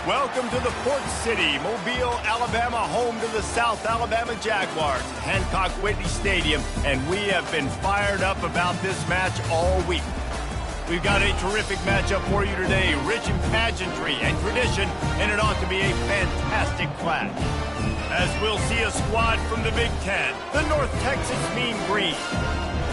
Welcome to the Port City, Mobile, Alabama, home to the South Alabama Jaguars, Hancock Whitney Stadium, and we have been fired up about this match all week. We've got a terrific matchup for you today, rich in pageantry and tradition, and it ought to be a fantastic clash. As we'll see a squad from the Big Ten, the North Texas Mean Green,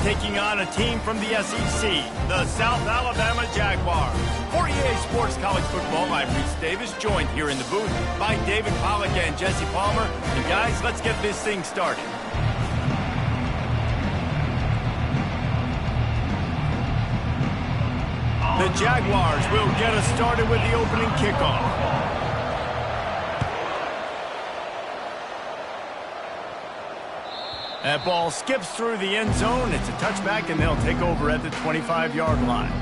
taking on a team from the SEC, the South Alabama Jaguars. For EA Sports College Football, I'm Reese Davis, joined here in the booth by David Pollack and Jesse Palmer. And guys, let's get this thing started. The Jaguars will get us started with the opening kickoff. That ball skips through the end zone. It's a touchback, and they'll take over at the 25-yard line.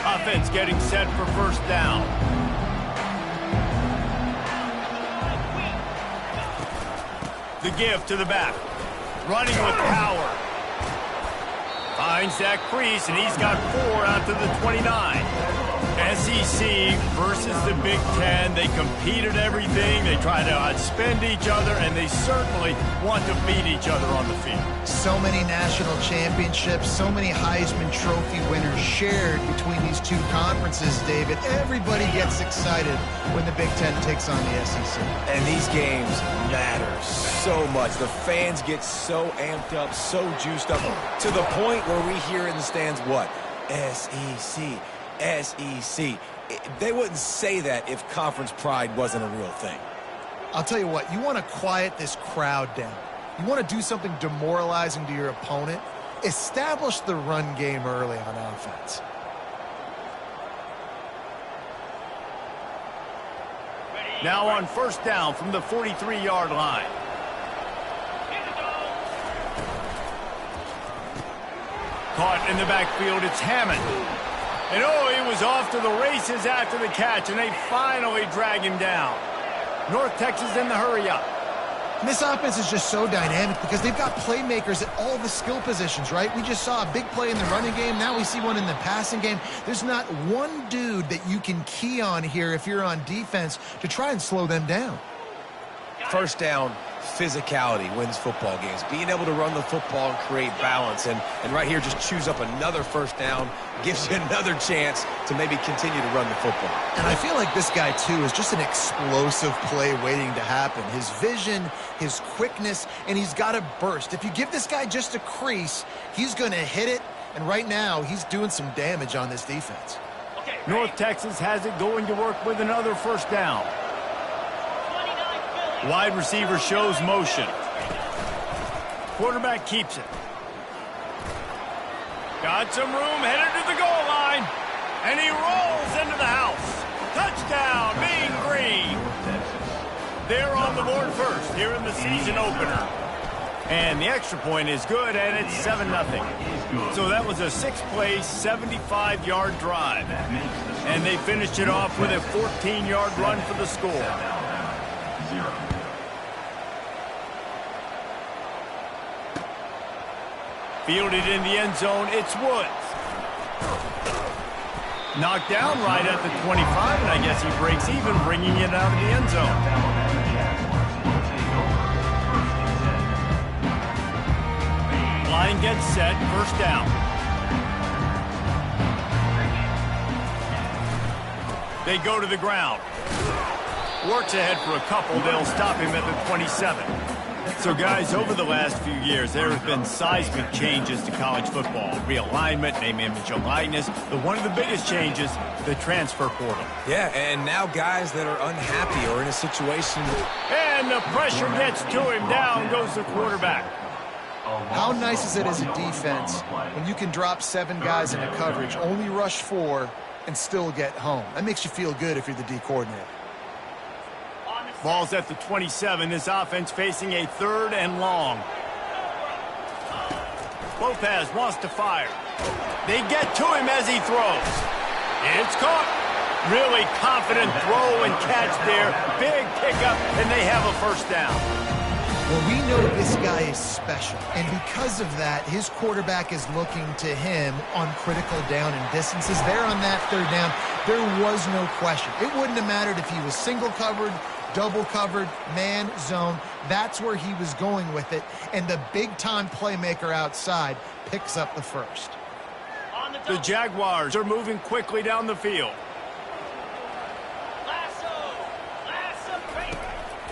Offense getting set for first down. The give to the back. Running with power. Finds that crease, and he's got 4 out to the 29. SEC versus the Big Ten. They compete at everything. They try to outspend each other, and they certainly want to beat each other on the field. So many national championships, so many Heisman Trophy winners shared between these two conferences, David. Everybody gets excited when the Big Ten takes on the SEC. And these games matter so much. The fans get so amped up, so juiced up, to the point where we hear in the stands, what? SEC, SEC. They wouldn't say that if conference pride wasn't a real thing. I'll tell you what, you want to quiet this crowd down. You want to do something demoralizing to your opponent, establish the run game early on offense. Now on first down from the 43-yard line. Caught in the backfield, it's Hammond. And oh, he was off to the races after the catch, and they finally drag him down. North Texas in the hurry-up. This offense is just so dynamic because they've got playmakers at all the skill positions, right? We just saw a big play in the running game. Now we see one in the passing game. There's not one dude that you can key on here if you're on defense to try and slow them down. First down, physicality wins football games. Being able to run the football and create balance. And right here, just choose up another first down, gives you another chance to maybe continue to run the football. And I feel like this guy, too, is just an explosive play waiting to happen. His vision, his quickness, and he's got a burst. If you give this guy just a crease, he's going to hit it. And right now, he's doing some damage on this defense. North Texas has it going to work with another first down. Wide receiver shows motion. Quarterback keeps it. Got some room, headed to the goal line. And he rolls into the house. Touchdown, Mean Green. They're on the board first here in the season opener. And the extra point is good, and it's 7-0. So that was a 6-play, 75-yard drive. And they finished it off with a 14-yard run for the score. Fielded in the end zone, it's Woods. Knocked down right at the 25, and I guess he breaks even, bringing it out of the end zone. Line gets set, first down. They go to the ground. Works ahead for a couple. They'll stop him at the 27. So, guys, over the last few years, there have been seismic changes to college football. Realignment, name, image, and likeness. But one of the biggest changes, the transfer portal. Yeah, and now guys that are unhappy or in a situation. And the pressure gets to him. Down goes the quarterback. How nice is it as a defense when you can drop 7 guys into coverage, only rush 4, and still get home? That makes you feel good if you're the D coordinator. Ball's at the 27. This offense facing a 3rd and long. Lopez wants to fire. They get to him as he throws. It's caught. Really confident throw and catch there. Big pickup, and they have a first down. Well, we know this guy is special, and because of that, his quarterback is looking to him on critical down and distances. There on that third down, there was no question. It wouldn't have mattered if he was single covered, double covered, man, zone. That's where he was going with it, and the big-time playmaker outside picks up the first. The Jaguars are moving quickly down the field.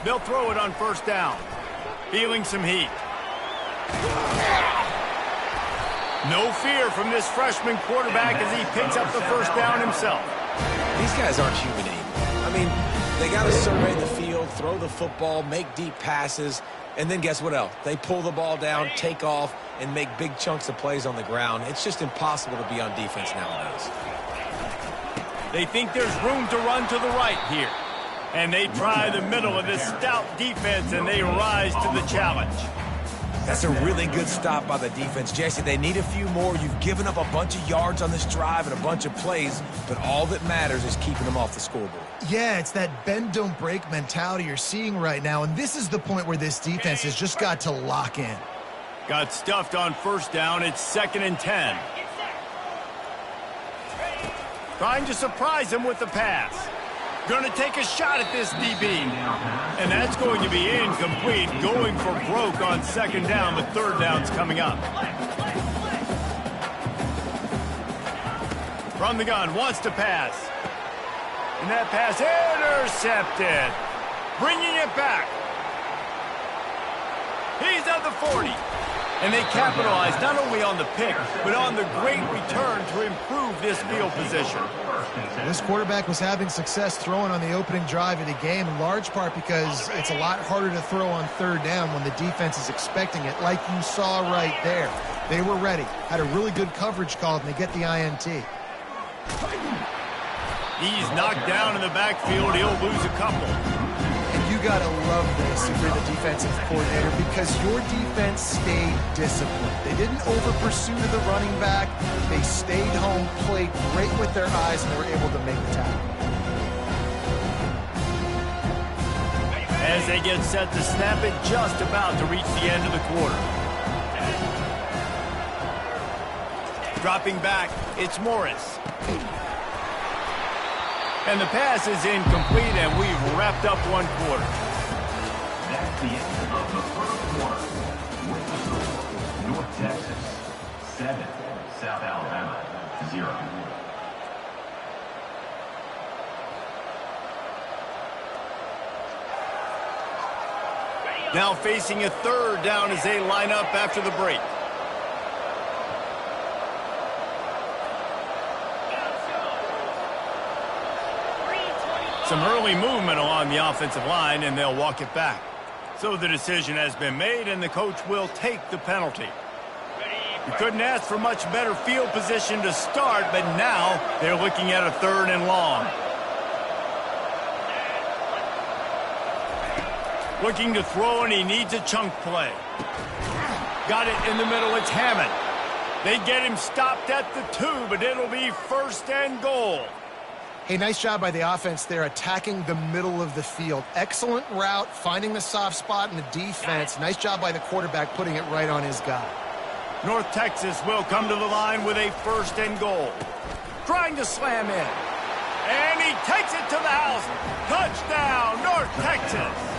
They'll throw it on first down. Feeling some heat. No fear from this freshman quarterback as he picks up the first down himself. These guys aren't human anymore. I mean, they got to survey the field, throw the football, make deep passes, and then guess what else? They pull the ball down, take off, and make big chunks of plays on the ground. It's just impossible to be on defense nowadays. They think there's room to run to the right here. And they try the middle of this stout defense, and they rise to the challenge. That's a really good stop by the defense, Jesse. They need a few more. You've given up a bunch of yards on this drive and a bunch of plays, but all that matters is keeping them off the scoreboard. Yeah, it's that bend, don't break mentality you're seeing right now, and this is the point where this defense has just got to lock in. Got stuffed on first down. It's 2nd and 10. Trying to surprise him with the pass. Going to take a shot at this DB. And that's going to be incomplete. Going for broke on 2nd down, but 3rd down's coming up. From the gun, wants to pass. And that pass intercepted. Bringing it back. He's at the 40. And they capitalize not only on the pick, but on the great return to improve this field position. This quarterback was having success throwing on the opening drive of the game, in large part because it's a lot harder to throw on 3rd down when the defense is expecting it, like you saw right there. They were ready, had a really good coverage call, and they get the INT. He's knocked down in the backfield. He'll lose a couple. You got to love this if you're the defensive coordinator because your defense stayed disciplined. They didn't over-pursue to the running back. They stayed home, played great with their eyes, and they were able to make the tackle. As they get set to snap it, just about to reach the end of the quarter. Dropping back, it's Morris. And the pass is incomplete, and we've wrapped up one quarter. That's the end of the first quarter. With the score, North Texas 7, South Alabama 0. Now facing a 3rd down as they line up after the break. Some early movement along the offensive line, and they'll walk it back. So the decision has been made, and the coach will take the penalty. You couldn't ask for much better field position to start, but now they're looking at a 3rd and long. Looking to throw, and he needs a chunk play. Got it in the middle. It's Hammond. They get him stopped at the 2, but it'll be 1st and goal. Hey, nice job by the offense there, attacking the middle of the field. Excellent route, finding the soft spot in the defense. Nice job by the quarterback putting it right on his guy. North Texas will come to the line with a 1st and goal. Trying to slam in. And he takes it to the house. Touchdown, North Texas.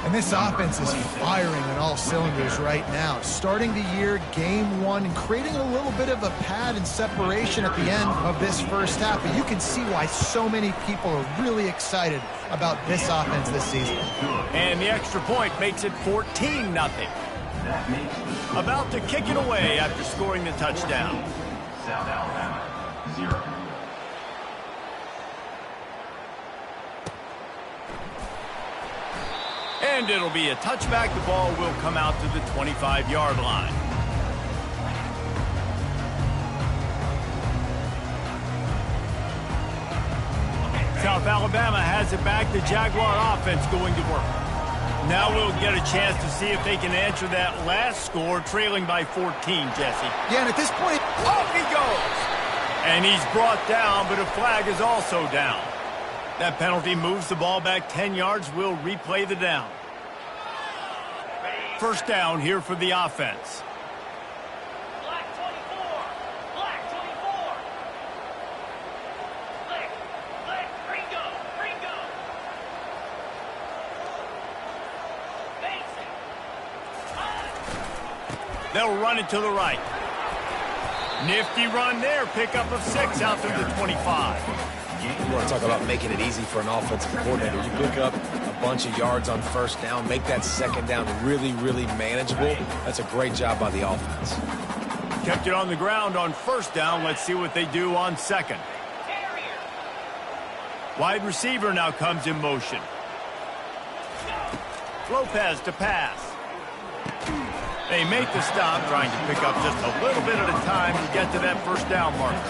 And this offense is firing on all cylinders right now. Starting the year, game 1, and creating a little bit of a pad and separation at the end of this first half. But you can see why so many people are really excited about this offense this season. And the extra point makes it 14-0. About to kick it away after scoring the touchdown. South Alabama 0. And it'll be a touchback. The ball will come out to the 25-yard line. South Alabama has it back. The Jaguar offense going to work. Now we'll get a chance to see if they can answer that last score, trailing by 14, Jesse. Yeah, and at this point, off he goes. And he's brought down, but a flag is also down. That penalty moves the ball back 10 yards. We'll replay the down. First down here for the offense. Black 24. Black 24. Black. Ringo. Basic. They'll run it to the right. Nifty run there. Pickup of 6 out through the 25. You want to talk about making it easy for an offensive coordinator. You pick up a bunch of yards on first down, make that second down really, really manageable. That's a great job by the offense. Kept it on the ground on first down. Let's see what they do on second. Wide receiver now comes in motion. Lopez to pass. They make the stop, trying to pick up just a little bit at a time to get to that first down marker.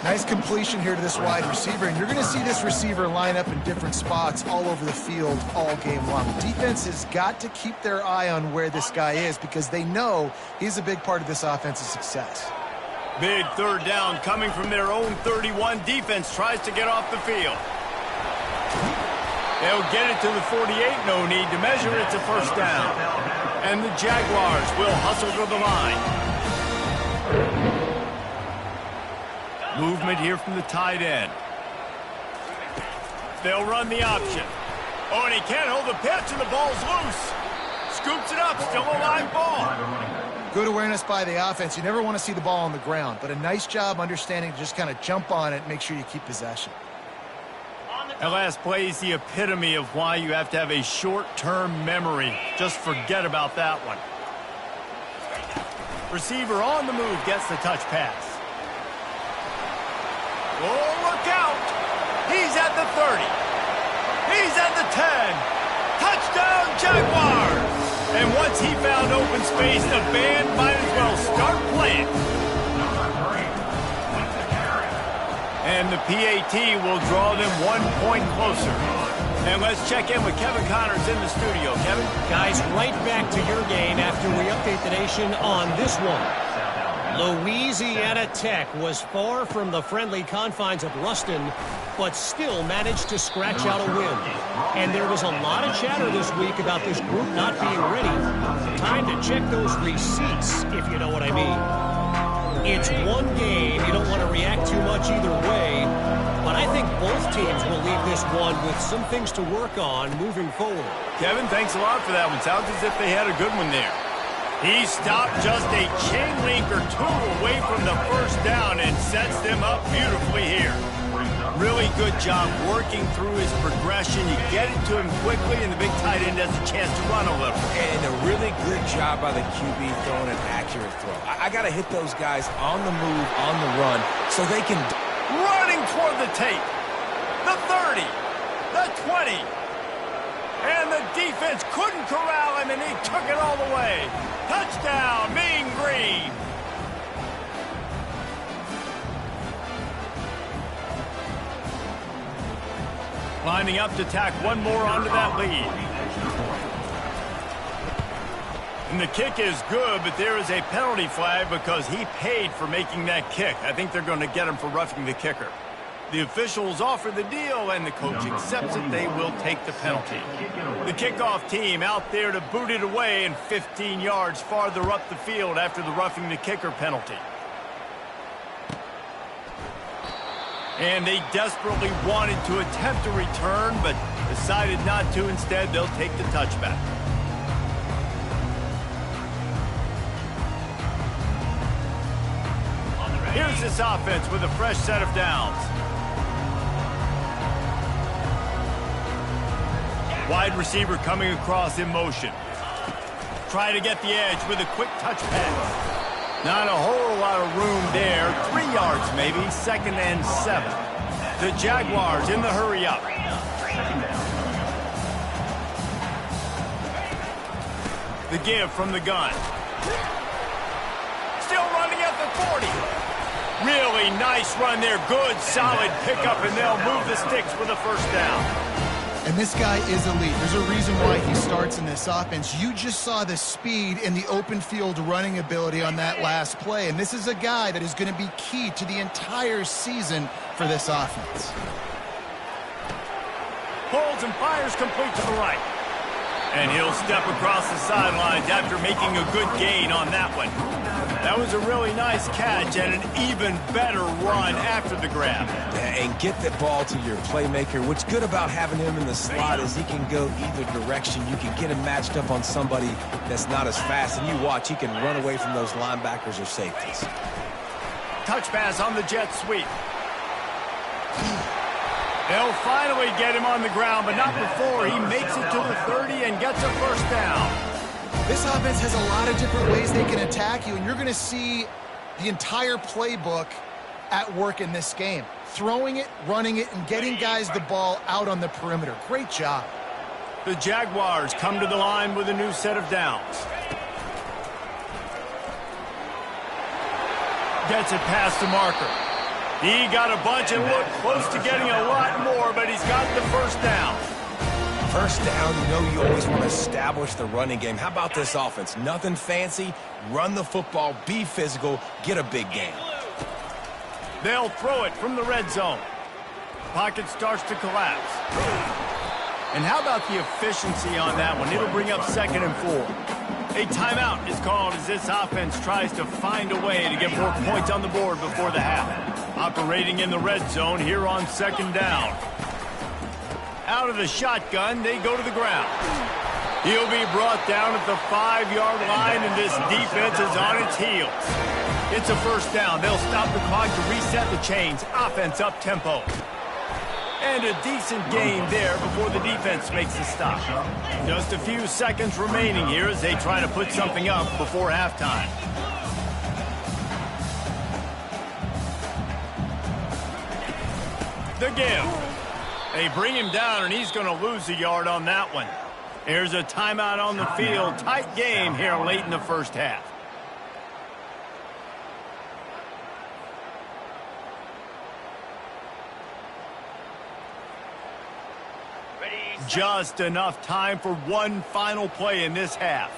Nice completion here to this wide receiver, and you're going to see this receiver line up in different spots all over the field all game long. Defense has got to keep their eye on where this guy is because they know he's a big part of this offense's success. Big third down coming from their own 31. Defense tries to get off the field. They'll get it to the 48. No need to measure. It's a first down. And the Jaguars will hustle to the line. Movement here from the tight end. They'll run the option. Oh, and he can't hold the pitch, and the ball's loose. Scoops it up. Still a live ball. Good awareness by the offense. You never want to see the ball on the ground, but a nice job understanding to just kind of jump on it and make sure you keep possession. That last play is the epitome of why you have to have a short-term memory. Just forget about that one. Receiver on the move gets the touch pass. Oh, look out! He's at the 30. He's at the 10. Touchdown, Jaguars! And once he found open space, the band might as well start playing. And the PAT will draw them 1 point closer. And let's check in with Kevin Connors in the studio. Kevin? Guys, right back to your game after we update the nation on this one. Louisiana Tech was far from the friendly confines of Ruston, but still managed to scratch out a win. And there was a lot of chatter this week about this group not being ready. Time to check those receipts, if you know what I mean. It's one game. You don't want to react too much either way. But I think both teams will leave this one with some things to work on moving forward. Kevin, thanks a lot for that one. Sounds as if they had a good one there. He stopped just a chain link or two away from the first down and sets them up beautifully here. Really good job working through his progression. You get it to him quickly, and the big tight end has a chance to run a little. And a really good job by the QB throwing an accurate throw. I got to hit those guys on the move, on the run, so they can... Running toward the tape. The 30. The 20. And the defense couldn't corral him, and he took it all the way. Touchdown, Mean Green. Lining up to tack one more onto that lead. And the kick is good, but there is a penalty flag because he paid for making that kick. I think they're going to get him for roughing the kicker. The officials offer the deal, and the coach accepts it. They will take the penalty. The kickoff team out there to boot it away and 15 yards farther up the field after the roughing the kicker penalty. And they desperately wanted to attempt a return, but decided not to. Instead, they'll take the touchback. Here's this offense with a fresh set of downs. Wide receiver coming across in motion. Try to get the edge with a quick touch pass. Not a whole lot of room there. 3 yards maybe. 2nd and 7. The Jaguars in the hurry up. The give from the gun. Still running at the 40. Really nice run there. Good, solid pickup, and they'll move the sticks for the first down. And this guy is elite. There's a reason why he starts in this offense. You just saw the speed and the open field running ability on that last play. And this is a guy that is going to be key to the entire season for this offense. Holds and fires complete to the right. And he'll step across the sidelines after making a good gain on that one. That was a really nice catch and an even better run after the grab. And get the ball to your playmaker. What's good about having him in the slot is he can go either direction. You can get him matched up on somebody that's not as fast, and you watch, he can run away from those linebackers or safeties. Touch pass on the jet sweep. They'll finally get him on the ground, but not before he makes it to the 30 and gets a first down. This offense has a lot of different ways they can attack you, and you're going to see the entire playbook at work in this game. Throwing it, running it, and getting guys the ball out on the perimeter. Great job. The Jaguars come to the line with a new set of downs. Gets it past the marker. He got a bunch and looked close to getting a lot more, but he's got the first down. First down, you know you always want to establish the running game. How about this offense? Nothing fancy. Run the football, be physical, get a big gain. They'll throw it from the red zone. Pocket starts to collapse. And how about the efficiency on that one? It'll bring up 2nd and 4. A timeout is called as this offense tries to find a way to get more points on the board before the half. Operating in the red zone here on 2nd down. Out of the shotgun, they go to the ground. He'll be brought down at the 5-yard line, and this defense is on its heels. It's a first down. They'll stop the clock to reset the chains. Offense up tempo. And a decent gain there before the defense makes the stop. Just a few seconds remaining here as they try to put something up before halftime. The give. They bring him down, and he's going to lose a yard on that one. There's a timeout on the field. Tight game here late in the first half. Just enough time for one final play in this half.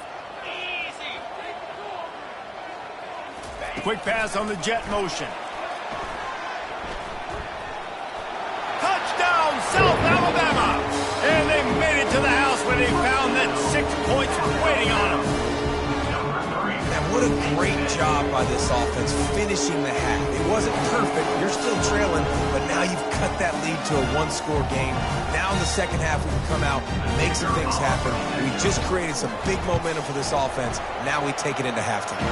Quick pass on the jet motion. Touchdown, South Alabama! And they made it to the house where they found that 6 points waiting on them. And what a great job by this offense finishing the half. It wasn't perfect. You're still trailing, but now you've cut that lead to a one-score game. Now in the second half, we can come out, make some things happen. We just created some big momentum for this offense. Now we take it into halftime.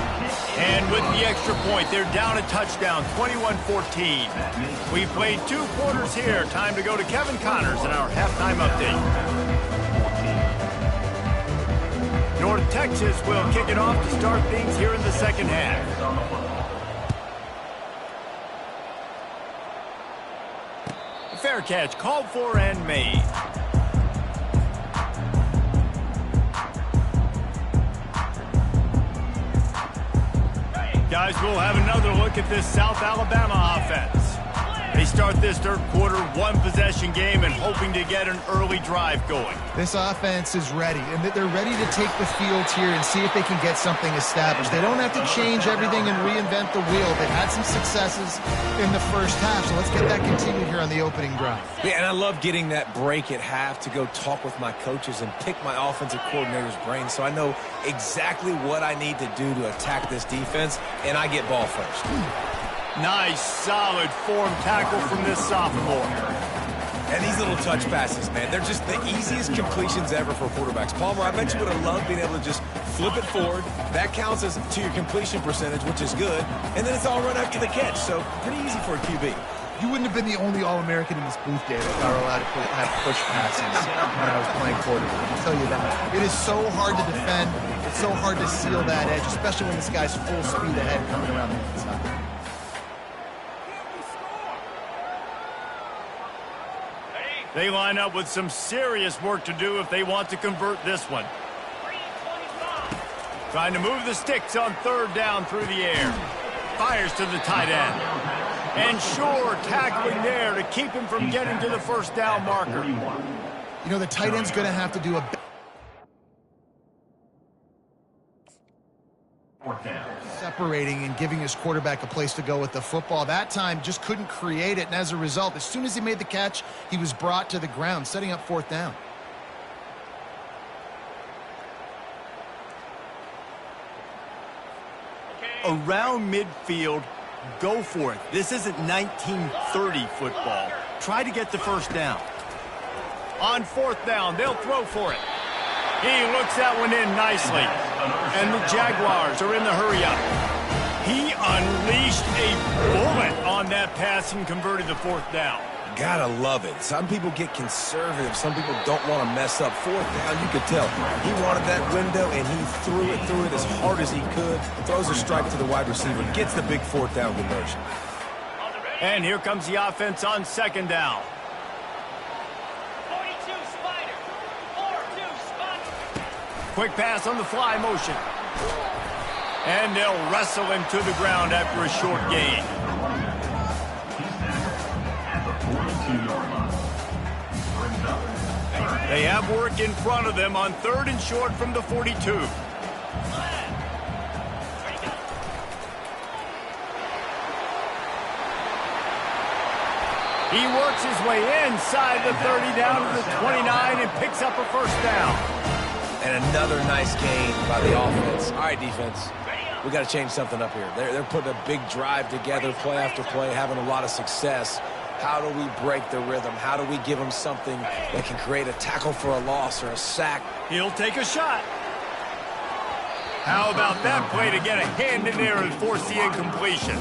And with the extra point, they're down a touchdown, 21-14. We played 2 quarters here. Time to go to Kevin Connors in our halftime update. North Texas will kick it off to start things here in the second half. Fair catch called for and made. Guys, we'll have another look at this South Alabama offense. They start this third quarter, 1-possession game, and hoping to get an early drive going. This offense is ready, and they're ready to take the field here and see if they can get something established. They don't have to change everything and reinvent the wheel. They've had some successes in the first half, so let's get that continued here on the opening drive. Yeah, and I love getting that break at half to go talk with my coaches and pick my offensive coordinator's brain so I know exactly what I need to do to attack this defense, and I get ball first. Nice, solid form tackle from this sophomore. And these little touch passes, man, they're just the easiest completions ever for quarterbacks. Palmer, I bet you would have loved being able to just flip it forward. That counts as to your completion percentage, which is good. And then it's all run after the catch, so pretty easy for a QB. You wouldn't have been the only All-American in this booth, David, if I were allowed to have push passes when I was playing quarterback. I'll tell you that. It is so hard to defend. It's so hard to seal that edge, especially when this guy's full speed ahead coming around the inside. They line up with some serious work to do if they want to convert this one. Trying to move the sticks on third down through the air. Fires to the tight end. And sure, tackling there to keep him from getting to the first down marker. You know, the tight end's going to have to do a separating and giving his quarterback a place to go with the football. That time just couldn't create it, and as a result, as soon as he made the catch, he was brought to the ground, setting up fourth down. Around midfield, go for it. This isn't 1930 football. Try to get the first down. On fourth down, they'll throw for it. He looks that one in nicely. And the Jaguars are in the hurry-up. He unleashed a bullet on that pass and converted the fourth down. Gotta love it. Some people get conservative. Some people don't want to mess up. Fourth down, you could tell. He wanted that window, and he threw it as hard as he could. Throws a strike to the wide receiver. Gets the big fourth down conversion. And here comes the offense on second down. 42 Spider. 4-2 Spider. Quick pass on the fly motion. And they'll wrestle him to the ground after a short gain. They have work in front of them on third and short from the 42. He works his way inside the 30 down to the 29 and picks up a first down. And another nice gain by the offense. All right, defense. We got to change something up here. They're putting a big drive together, play after play, having a lot of success. How do we break the rhythm? How do we give them something that can create a tackle for a loss or a sack? He'll take a shot. How about that play to get a hand in there and force the incompletion?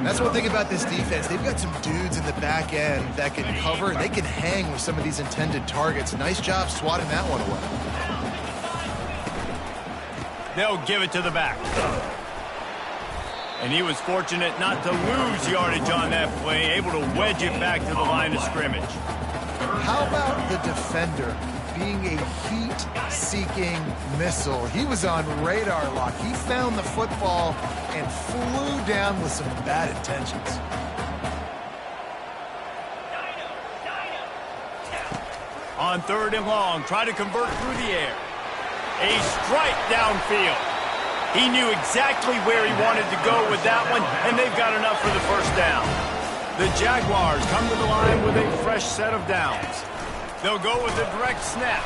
That's one thing about this defense. They've got some dudes in the back end that can cover, and they can hang with some of these intended targets. Nice job swatting that one away. They'll give it to the back. And he was fortunate not to lose yardage on that play, able to wedge it back to the line of scrimmage. How about the defender being a heat-seeking missile? He was on radar lock. He found the football and flew down with some bad intentions. On third and long, try to convert through the air. A strike downfield. He knew exactly where he wanted to go with that one, and they've got enough for the first down. The Jaguars come to the line with a fresh set of downs. They'll go with a direct snap.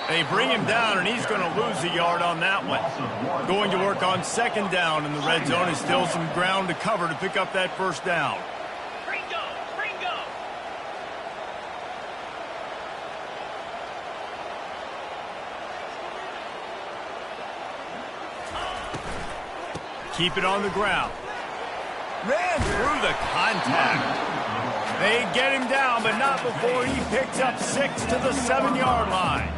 They bring him down, and he's going to lose a yard on that one. Going to work on second down, and the red zone is still some ground to cover to pick up that first down. Gringo. Gringo. Keep it on the ground. Ran through the contact. They get him down, but not before he picks up 6 to the 7-yard line.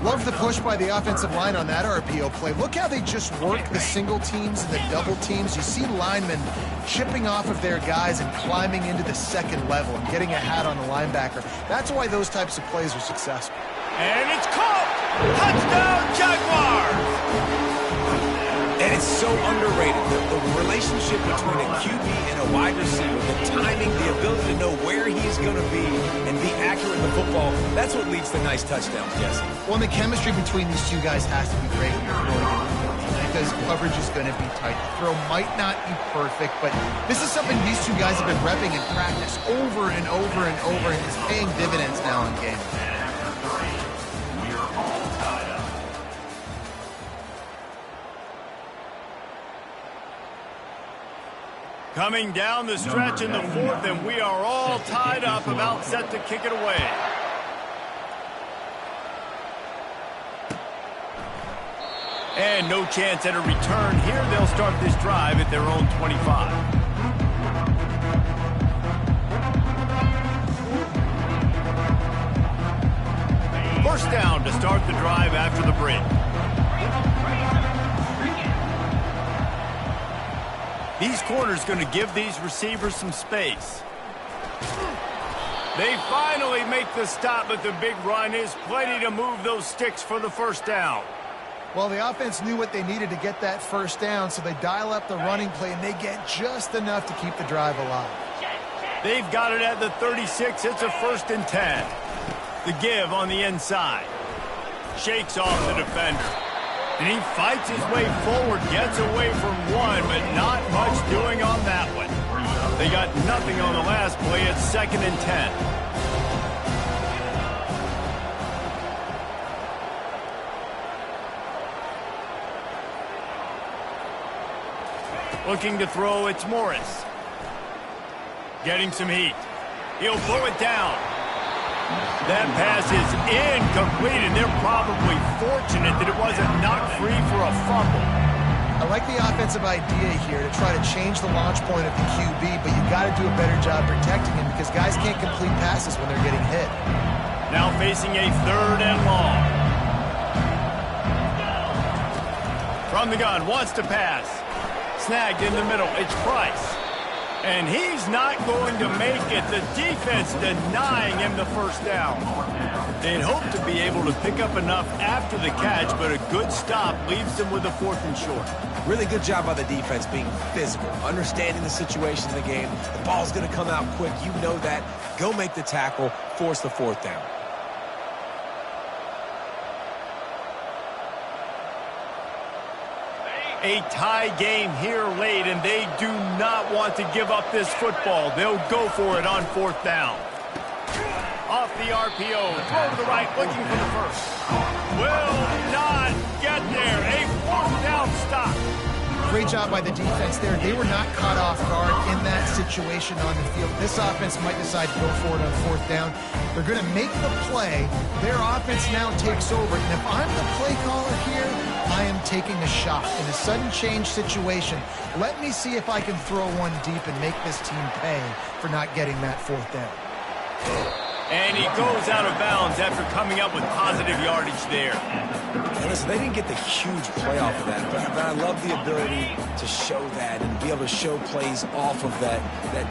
Love the push by the offensive line on that RPO play. Look how they just work the single teams and the double teams. You see linemen chipping off of their guys and climbing into the second level and getting a hat on the linebacker. That's why those types of plays are successful. And it's caught! Touchdown, Jaguars! And it's so underrated. The relationship between a QB and a wide receiver, the timing, the ability to know where he's going to be and be accurate in the football, that's what leads to nice touchdowns, Jesse. Well, the chemistry between these two guys has to be great when you're really going to be because coverage is going to be tight. The throw might not be perfect, but this is something these two guys have been repping in practice over and over and over, and it's paying dividends now in games. Coming down the stretch in the fourth, and we are all tied up, about set to kick it away. And no chance at a return here. They'll start this drive at their own 25. First down to start the drive after the break. These corners going to give these receivers some space. They finally make the stop, but the big run is plenty to move those sticks for the first down. Well, the offense knew what they needed to get that first down, so they dial up the running play, and they get just enough to keep the drive alive. They've got it at the 36. It's a 1st and 10. The give on the inside. Shakes off the defender. And he fights his way forward, gets away from one, but not much doing on that one. They got nothing on the last play. It's 2nd and 10. Looking to throw, it's Morris. Getting some heat. He'll throw it down. That pass is incomplete, and they're probably fortunate that it wasn't knocked free for a fumble. I like the offensive idea here to try to change the launch point of the QB, but you got to do a better job protecting him because guys can't complete passes when they're getting hit. Now facing a 3rd and long. From the gun, wants to pass. Snagged in the middle, it's Price. And he's not going to make it. The defense denying him the first down. They'd hope to be able to pick up enough after the catch, but a good stop leaves them with a 4th and short. Really good job by the defense being physical, understanding the situation in the game. The ball's going to come out quick. You know that. Go make the tackle, force the 4th down. A tie game here late, and they do not want to give up this football. They'll go for it on 4th down. Off the RPO, throw to the right, looking for the first. Will not get there. A 4th down stop. Great job by the defense there. They were not caught off guard in that situation on the field. This offense might decide to go for it on 4th down. They're going to make the play. Their offense now takes over. And if I'm the play caller here, I am taking a shot. In a sudden change situation, let me see if I can throw one deep and make this team pay for not getting that 4th down. And he goes out of bounds after coming up with positive yardage there. And listen, they didn't get the huge play off of that, but I love the ability to show that and be able to show plays off of that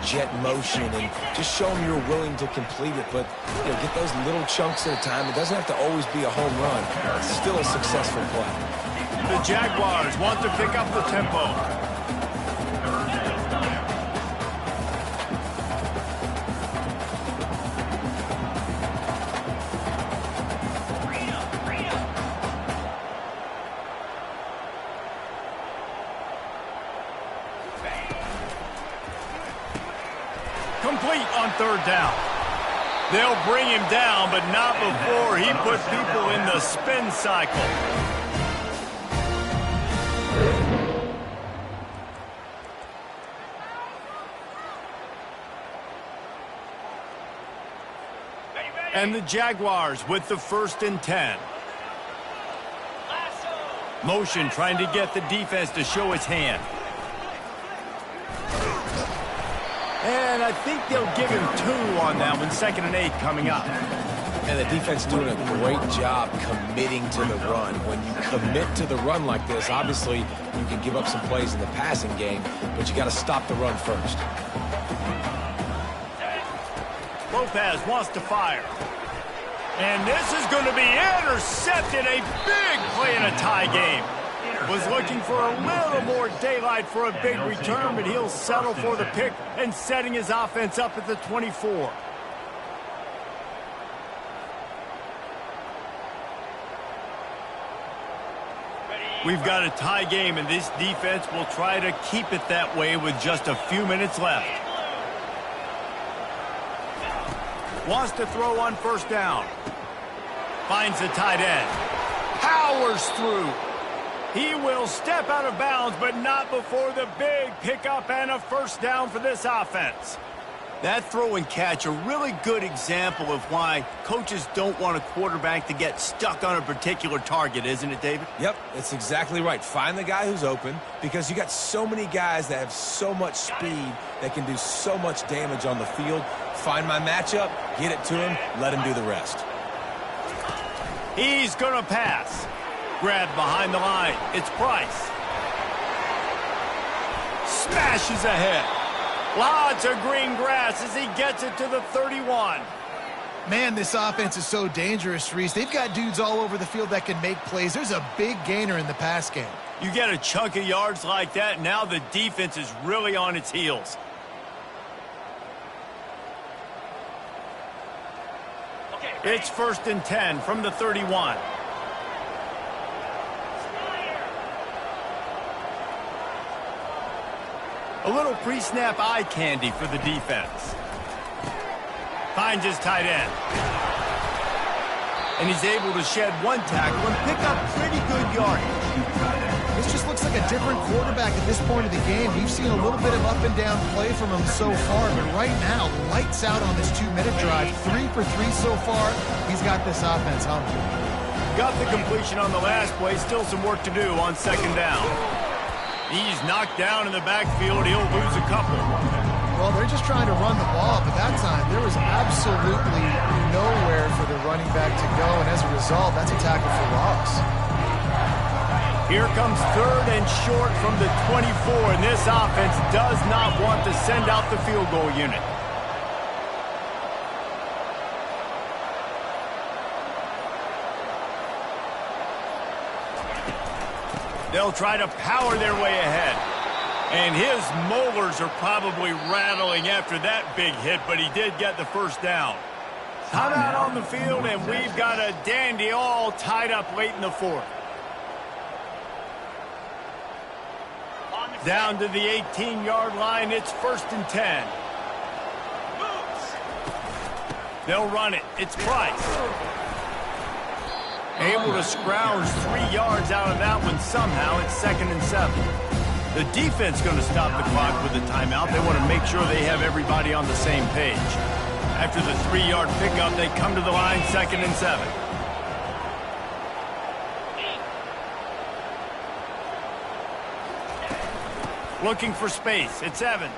jet motion and just show them you're willing to complete it. But you know, get those little chunks at a time. It doesn't have to always be a home run. It's still a successful play. The Jaguars want to pick up the tempo. Complete on 3rd down. They'll bring him down, but not before he put people in the spin cycle. And the Jaguars with the 1st and 10. Motion trying to get the defense to show its hand. And I think they'll give him 2 on that one. 2nd and 8 coming up. And the defense doing a great job committing to the run. When you commit to the run like this, obviously you can give up some plays in the passing game, but you got to stop the run first. Lopez wants to fire. And this is going to be intercepted. A big play in a tie game. Was looking for a little more daylight for a big return, but he'll settle for the pick and setting his offense up at the 24. We've got a tie game, and this defense will try to keep it that way with just a few minutes left. Wants to throw on 1st down. Finds the tight end. Powers through. He will step out of bounds, but not before the big pickup and a 1st down for this offense. That throw and catch, a really good example of why coaches don't want a quarterback to get stuck on a particular target, isn't it, David? Yep, it's exactly right. Find the guy who's open because you got so many guys that have so much speed that can do so much damage on the field. Find my matchup, get it to him, let him do the rest. He's going to pass. Grabbed behind the line. It's Price. Smashes ahead. Lots of green grass as he gets it to the 31. Man, this offense is so dangerous, Reese. They've got dudes all over the field that can make plays. There's a big gainer in the pass game. You get a chunk of yards like that, now the defense is really on its heels. It's 1st and 10 from the 31. A little pre-snap eye candy for the defense. Finds his tight end. And he's able to shed 1 tackle and pick up pretty good yardage. This just looks like like a different quarterback at this point of the game. We've seen a little bit of up and down play from him so far, but right now, lights out on this 2-minute drive. 3 for 3 so far. He's got this offense humming. Got the completion on the last play. Still some work to do on second down. He's knocked down in the backfield. He'll lose a couple. Well, they're just trying to run the ball, but that time there was absolutely nowhere for the running back to go, and as a result, that's a tackle for loss. Here comes third and short from the 24, and this offense does not want to send out the field goal unit. They'll try to power their way ahead. And his molars are probably rattling after that big hit, but he did get the first down. Timeout on the field, and we've got a dandy all tied up late in the fourth. Down to the 18-yard line, it's 1st and 10. They'll run it. It's Price. Able to scrounge 3 yards out of that one somehow. It's 2nd and 7. The defense going to stop the clock with a timeout. They want to make sure they have everybody on the same page. After the 3-yard pickup, they come to the line, 2nd and 7. Looking for space. It's Evans.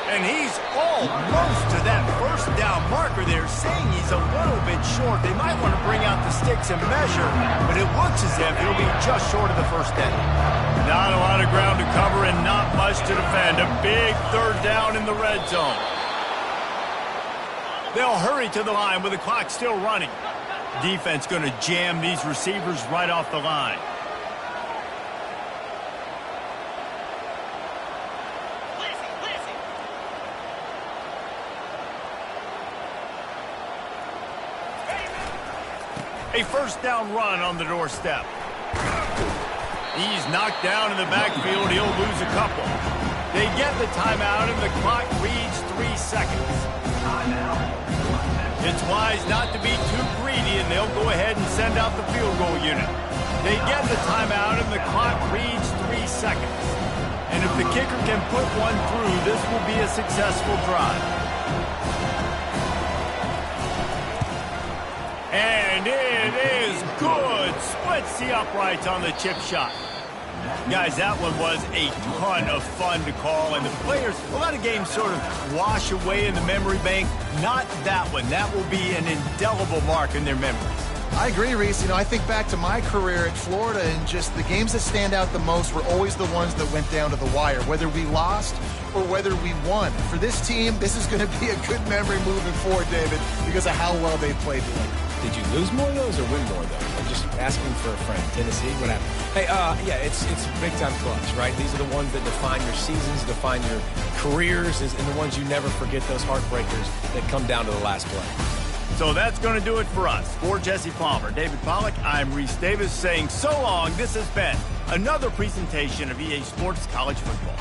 And he's almost to that first down marker there, saying he's a little bit short. They might want to bring out the sticks and measure, but it looks as if he'll be just short of the first down. Not a lot of ground to cover and not much to defend. A big third down in the red zone. They'll hurry to the line with the clock still running. Defense going to jam these receivers right off the line. A first down run on the doorstep. He's knocked down in the backfield. He'll lose a couple. They get the timeout, and the clock reads 3 seconds. It's wise not to be too greedy, and they'll go ahead and send out the field goal unit. They get the timeout, and the clock reads 3 seconds. And if the kicker can put one through, this will be a successful drive. And it is good. Splits the uprights on the chip shot. Guys, that one was a ton of fun to call. And the players, a lot of games sort of wash away in the memory bank. Not that one. That will be an indelible mark in their memories. I agree, Reese. You know, I think back to my career at Florida, and just the games that stand out the most were always the ones that went down to the wire, whether we lost or whether we won. For this team, this is going to be a good memory moving forward, David, because of how well they played today. Did you lose more of those or win more of those? I'm just asking for a friend. Tennessee, what happened? Hey, yeah, it's big-time clutch, right? These are the ones that define your seasons, define your careers, and the ones you never forget, those heartbreakers that come down to the last play. So that's going to do it for us. For Jesse Palmer, David Pollack, I'm Reese Davis saying so long. This has been another presentation of EA Sports College Football.